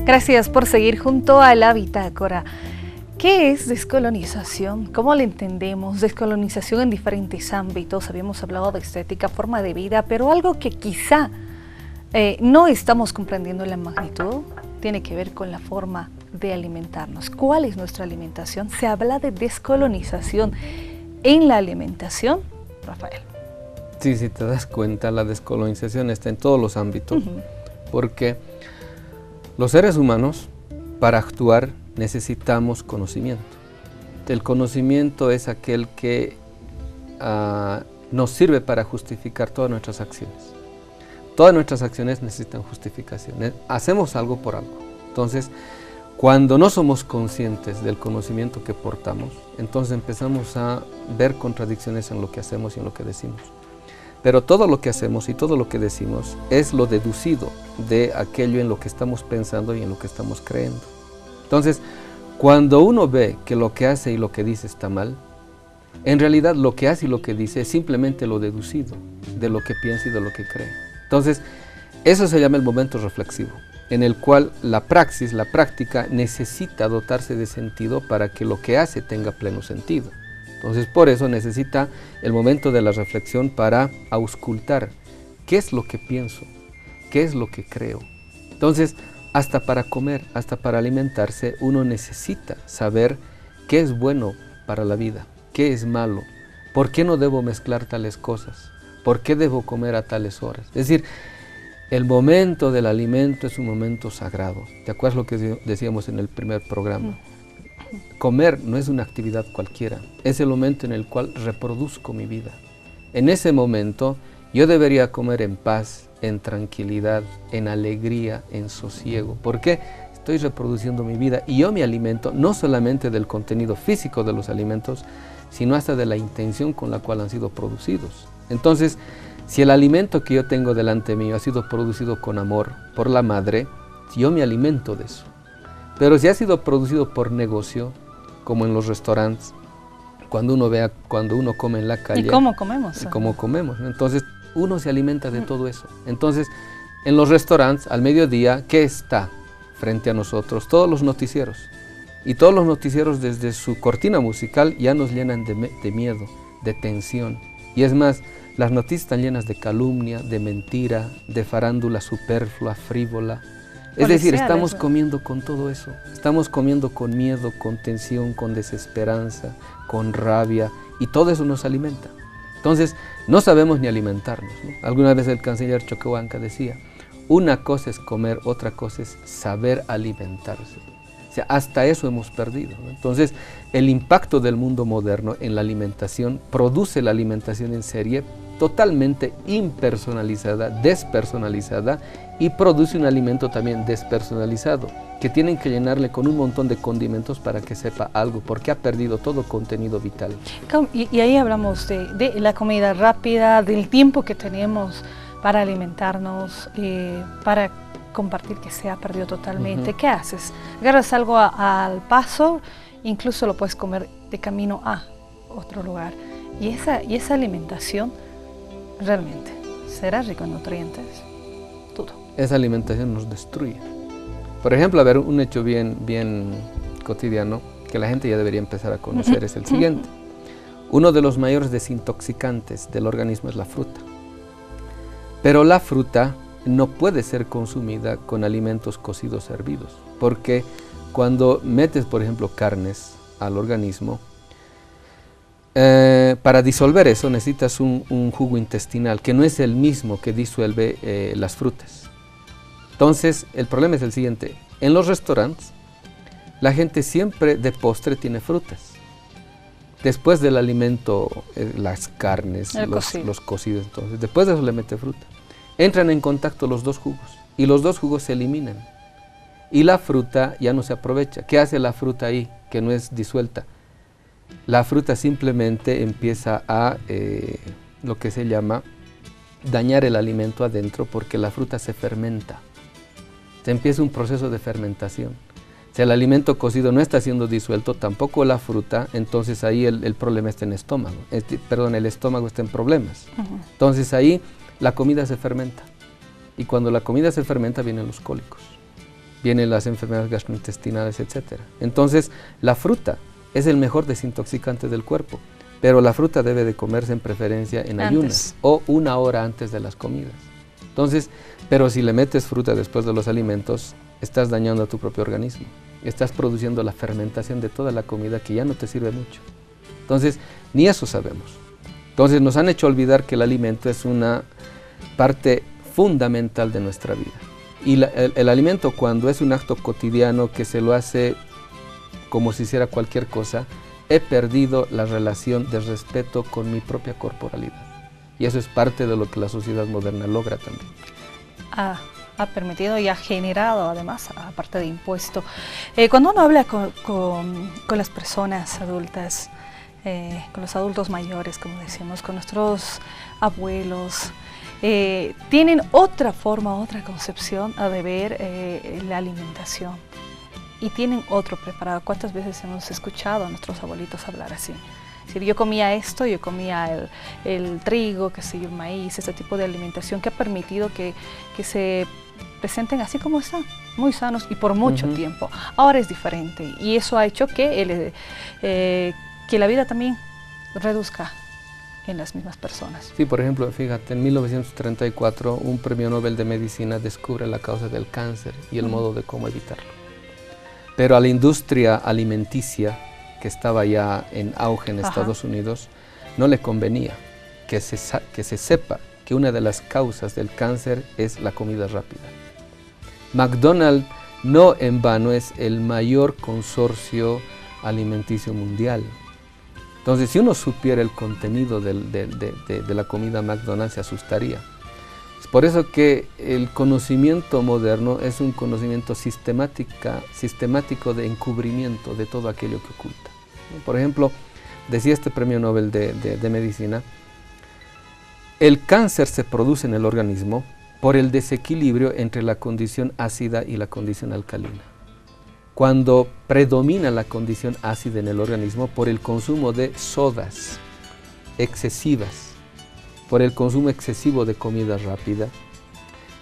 Gracias por seguir junto a la Bitácora. ¿Qué es descolonización? ¿Cómo la entendemos? Descolonización en diferentes ámbitos. Habíamos hablado de estética, forma de vida, pero algo que quizá no estamos comprendiendo la magnitud tiene que ver con la forma de alimentarnos. ¿Cuál es nuestra alimentación? Se habla de descolonización en la alimentación, Rafael. Sí, si te das cuenta, la descolonización está en todos los ámbitos, porque los seres humanos, para actuar, necesitamos conocimiento. El conocimiento es aquel que nos sirve para justificar todas nuestras acciones. Todas nuestras acciones necesitan justificación. Hacemos algo por algo. Entonces, cuando no somos conscientes del conocimiento que portamos, entonces empezamos a ver contradicciones en lo que hacemos y en lo que decimos. Pero todo lo que hacemos y todo lo que decimos es lo deducido de aquello en lo que estamos pensando y en lo que estamos creyendo. Entonces, cuando uno ve que lo que hace y lo que dice está mal, en realidad lo que hace y lo que dice es simplemente lo deducido de lo que piensa y de lo que cree. Entonces, eso se llama el momento reflexivo, en el cual la praxis, la práctica, necesita dotarse de sentido para que lo que hace tenga pleno sentido. Entonces, por eso necesita el momento de la reflexión para auscultar qué es lo que pienso, qué es lo que creo. Entonces, hasta para comer, hasta para alimentarse, uno necesita saber qué es bueno para la vida, qué es malo, por qué no debo mezclar tales cosas, por qué debo comer a tales horas. Es decir, el momento del alimento es un momento sagrado. ¿Te acuerdas lo que decíamos en el primer programa? Comer no es una actividad cualquiera, es el momento en el cual reproduzco mi vida. En ese momento yo debería comer en paz, en tranquilidad, en alegría, en sosiego. ¿Por qué? Estoy reproduciendo mi vida y yo me alimento no solamente del contenido físico de los alimentos, sino hasta de la intención con la cual han sido producidos. Entonces, si el alimento que yo tengo delante mío ha sido producido con amor por la madre, yo me alimento de eso. Pero si ha sido producido por negocio, como en los restaurantes, cuando uno come en la calle. ¿Y cómo comemos? Y cómo comemos, ¿no? Entonces, uno se alimenta de todo eso. Entonces, en los restaurantes, al mediodía, ¿qué está frente a nosotros? Todos los noticieros. Y todos los noticieros, desde su cortina musical, ya nos llenan de miedo, de tensión. Y es más, las noticias están llenas de calumnia, de mentira, de farándula superflua, frívola. Es decir, estamos comiendo con todo eso. Estamos comiendo con miedo, con tensión, con desesperanza, con rabia, y todo eso nos alimenta. Entonces, no sabemos ni alimentarnos, ¿no? Alguna vez el canciller Choquehuanca decía, una cosa es comer, otra cosa es saber alimentarse. O sea, hasta eso hemos perdido, ¿no? Entonces, el impacto del mundo moderno en la alimentación produce la alimentación en serie totalmente impersonalizada, despersonalizada, y produce un alimento también despersonalizado, que tienen que llenarle con un montón de condimentos para que sepa algo, porque ha perdido todo contenido vital. Y ahí hablamos de la comida rápida, del tiempo que tenemos para alimentarnos, para compartir, que se ha perdido totalmente. ¿Qué haces? Agarras algo al paso, incluso lo puedes comer de camino a otro lugar. Y esa alimentación realmente será rica en nutrientes. Todo. Esa alimentación nos destruye. Por ejemplo, a ver, un hecho bien cotidiano que la gente ya debería empezar a conocer es el siguiente. Uno de los mayores desintoxicantes del organismo es la fruta. Pero la fruta no puede ser consumida con alimentos cocidos hervidos, porque cuando metes, por ejemplo, carnes al organismo, para disolver eso necesitas un jugo intestinal que no es el mismo que disuelve las frutas. Entonces, el problema es el siguiente. En los restaurantes, la gente siempre de postre tiene frutas. Después del alimento, las carnes, los cocidos, entonces, después de eso le mete fruta. Entran en contacto los dos jugos y los dos jugos se eliminan. Y la fruta ya no se aprovecha. ¿Qué hace la fruta ahí, que no es disuelta? La fruta simplemente empieza a lo que se llama dañar el alimento adentro, porque la fruta se fermenta. Se empieza un proceso de fermentación. Si el alimento cocido no está siendo disuelto, tampoco la fruta, entonces ahí el problema está en el estómago. El estómago está en problemas. Entonces ahí la comida se fermenta. Y cuando la comida se fermenta vienen los cólicos. vienen las enfermedades gastrointestinales, etc. Entonces, la fruta es el mejor desintoxicante del cuerpo, pero la fruta debe de comerse en preferencia en ayunas o 1 hora antes de las comidas. Entonces, pero si le metes fruta después de los alimentos, estás dañando a tu propio organismo. Estás produciendo la fermentación de toda la comida que ya no te sirve mucho. Entonces, ni eso sabemos. Entonces, nos han hecho olvidar que el alimento es una parte fundamental de nuestra vida. Y el alimento, cuando es un acto cotidiano que se lo hace como si hiciera cualquier cosa, he perdido la relación de respeto con mi propia corporalidad. Y eso es parte de lo que la sociedad moderna logra también. Ha permitido y ha generado, además, aparte de impuesto. Cuando uno habla con las personas adultas, con los adultos mayores, como decíamos, con nuestros abuelos, tienen otra forma, otra concepción de ver la alimentación y tienen otro preparado. ¿Cuántas veces hemos escuchado a nuestros abuelitos hablar así? Es decir, yo comía esto, yo comía el trigo, qué sé yo, el maíz, este tipo de alimentación que ha permitido que se presenten así como están, muy sanos y por mucho tiempo. Ahora es diferente y eso ha hecho que la vida también reduzca en las mismas personas. Sí, por ejemplo, fíjate, en 1934 un premio Nobel de Medicina descubre la causa del cáncer y el modo de cómo evitarlo. Pero a la industria alimenticia, que estaba ya en auge en Estados Unidos, no le convenía que se sepa que una de las causas del cáncer es la comida rápida. McDonald's no en vano es el mayor consorcio alimenticio mundial. Entonces, si uno supiera el contenido de la comida McDonald's, se asustaría. Es por eso que el conocimiento moderno es un conocimiento sistemático de encubrimiento de todo aquello que oculta. Por ejemplo, decía este premio Nobel de Medicina, el cáncer se produce en el organismo por el desequilibrio entre la condición ácida y la condición alcalina. Cuando predomina la condición ácida en el organismo por el consumo de sodas excesivas, por el consumo excesivo de comida rápida,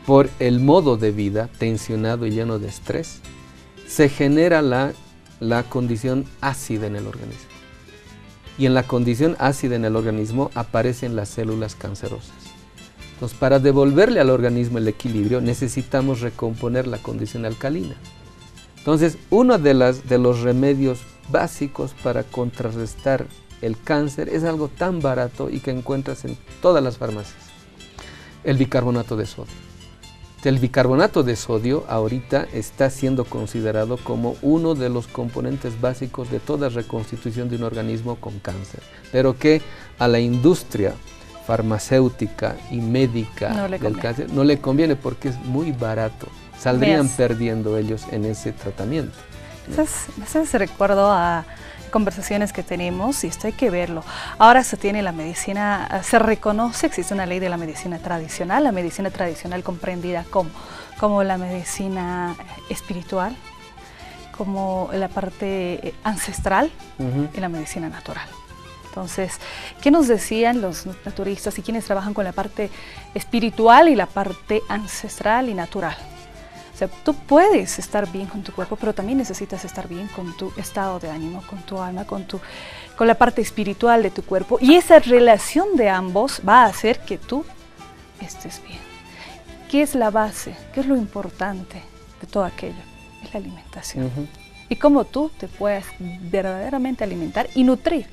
por el modo de vida tensionado y lleno de estrés, se genera la condición ácida en el organismo. Y en la condición ácida en el organismo aparecen las células cancerosas. Entonces, para devolverle al organismo el equilibrio, necesitamos recomponer la condición alcalina. Entonces, uno de los remedios básicos para contrarrestar el cáncer es algo tan barato y que encuentras en todas las farmacias: el bicarbonato de sodio. El bicarbonato de sodio ahorita está siendo considerado como uno de los componentes básicos de toda reconstitución de un organismo con cáncer, pero que a la industria farmacéutica y médica del cáncer no le conviene porque es muy barato. Saldrían perdiendo ellos en ese tratamiento. Ese recuerdo a conversaciones que tenemos y esto hay que verlo. Ahora se tiene la medicina, se reconoce, existe una ley de la medicina tradicional comprendida como la medicina espiritual, como la parte ancestral y la medicina natural. Entonces, ¿qué nos decían los naturistas y quienes trabajan con la parte espiritual y la parte ancestral y natural? O sea, tú puedes estar bien con tu cuerpo, pero también necesitas estar bien con tu estado de ánimo, con tu alma, con la parte espiritual de tu cuerpo. Y esa relación de ambos va a hacer que tú estés bien. ¿Qué es la base? ¿Qué es lo importante de todo aquello? Es la alimentación. Y cómo tú te puedes verdaderamente alimentar y nutrir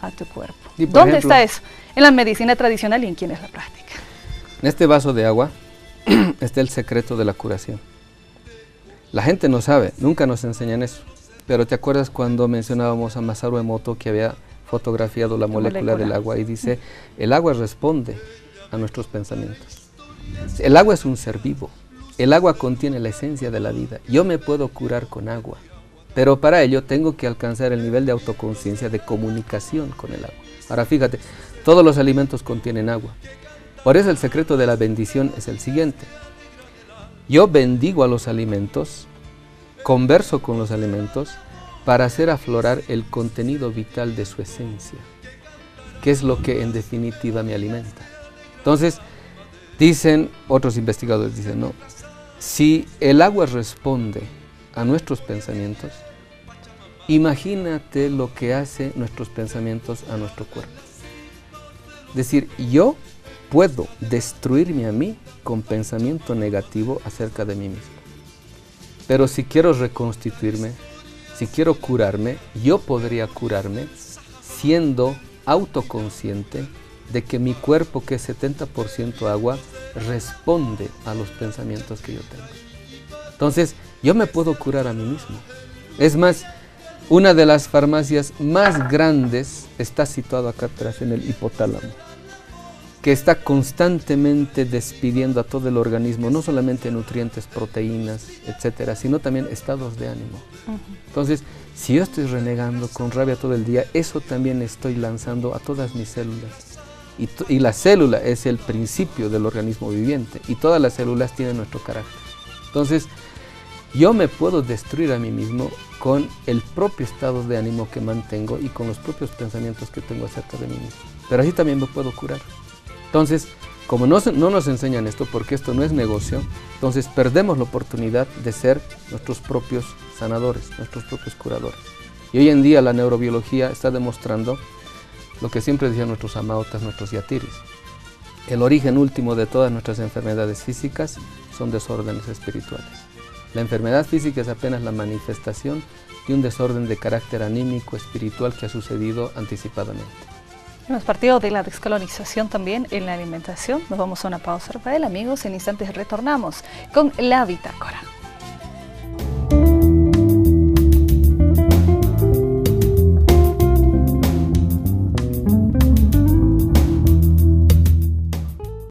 a tu cuerpo. ¿Dónde está eso? En la medicina tradicional y en quienes la practican. En este vaso de agua está el secreto de la curación. La gente no sabe, nunca nos enseñan eso. Pero ¿te acuerdas cuando mencionábamos a Masaru Emoto, que había fotografiado la molécula del agua y dice, el agua responde a nuestros pensamientos? El agua es un ser vivo. El agua contiene la esencia de la vida. Yo me puedo curar con agua, pero para ello tengo que alcanzar el nivel de autoconciencia, de comunicación con el agua. Ahora fíjate, todos los alimentos contienen agua. Por eso el secreto de la bendición es el siguiente. Yo bendigo a los alimentos, converso con los alimentos para hacer aflorar el contenido vital de su esencia, que es lo que en definitiva me alimenta. Entonces, dicen, otros investigadores dicen, no, si el agua responde a nuestros pensamientos, imagínate lo que hace nuestros pensamientos a nuestro cuerpo. Es decir, yo puedo destruirme a mí con pensamiento negativo acerca de mí mismo. Pero si quiero reconstituirme, si quiero curarme, yo podría curarme siendo autoconsciente de que mi cuerpo, que es 70% agua, responde a los pensamientos que yo tengo. Entonces, yo me puedo curar a mí mismo. Es más, una de las farmacias más grandes está situada acá atrás, en el hipotálamo, que está constantemente despidiendo a todo el organismo, no solamente nutrientes, proteínas, etcétera, sino también estados de ánimo. Entonces, si yo estoy renegando con rabia todo el día, eso también estoy lanzando a todas mis células. Y la célula es el principio del organismo viviente, y todas las células tienen nuestro carácter. Entonces, yo me puedo destruir a mí mismo con el propio estado de ánimo que mantengo y con los propios pensamientos que tengo acerca de mí mismo. Pero así también me puedo curar. Entonces, como no nos enseñan esto, porque esto no es negocio, entonces perdemos la oportunidad de ser nuestros propios sanadores, nuestros propios curadores. Y hoy en día la neurobiología está demostrando lo que siempre decían nuestros amautas, nuestros yatiris. El origen último de todas nuestras enfermedades físicas son desórdenes espirituales. La enfermedad física es apenas la manifestación de un desorden de carácter anímico, espiritual que ha sucedido anticipadamente. Hemos partido de la descolonización también en la alimentación. Nos vamos a una pausa, Rafael. Amigos, en instantes retornamos con la bitácora.